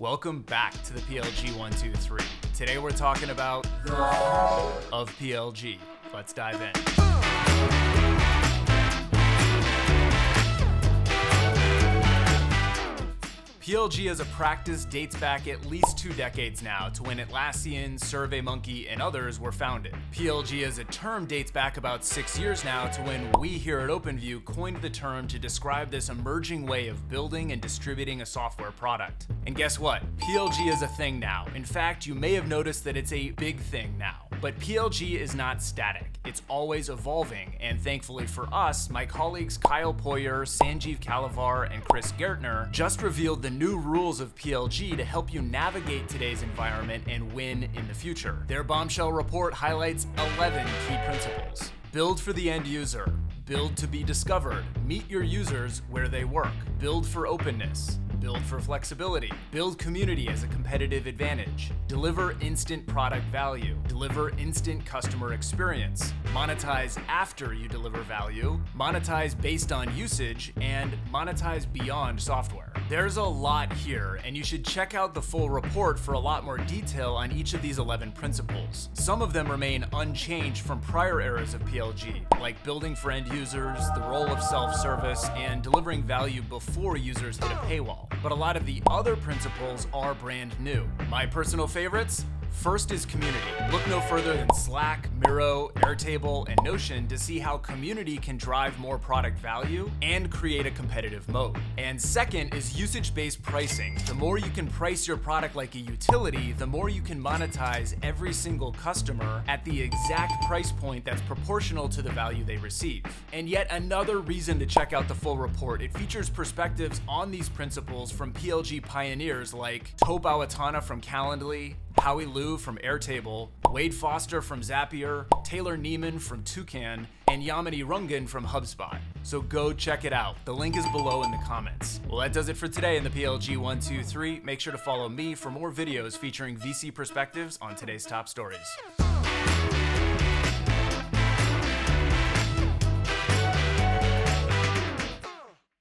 Welcome back to the PLG123. Today we're talking about of PLG. Let's dive in. PLG as a practice dates back at least 2 decades now to when Atlassian, SurveyMonkey, and others were founded. PLG as a term dates back about 6 years now to when we here at OpenView coined the term to describe this emerging way of building and distributing a software product. And guess what? PLG is a thing now. In fact, you may have noticed that it's a big thing now. But PLG is not static. It's always evolving, and thankfully for us, my colleagues Kyle Poyar, Sanjiv, Kalevar, and Gaertner just revealed the new rules of PLG to help you navigate today's environment and win in the future. Their bombshell report highlights 11 key principles. Build for the end user. Build to be discovered. Meet your users where they work. Build for openness. Build for flexibility. Build community as a competitive advantage. Deliver instant product value. Deliver instant customer experience. Monetize after you deliver value. Monetize based on usage, and monetize beyond software. There's a lot here, and you should check out the full report for a lot more detail on each of these 11 principles. Some of them remain unchanged from prior eras of PLG, like building for end users, the role of self-service, and delivering value before users hit a paywall. But a lot of the other principles are brand new. My personal favorites? First is community. Look no further than Slack, Miro, Airtable, and Notion to see how community can drive more product value and create a competitive moat. And second is usage-based pricing. The more you can price your product like a utility, the more you can monetize every single customer at the exact price point that's proportional to the value they receive. And yet another reason to check out the full report, it features perspectives on these principles from PLG pioneers like Tope Awotona from Calendly, Howie Liu from Airtable, Wade Foster from Zapier, Taylor Nieman from Toucan, and Yamini Rangan from HubSpot. So go check it out. The link is below in the comments. Well, that does it for today in the PLG123. Make sure to follow me for more videos featuring VC perspectives on today's top stories.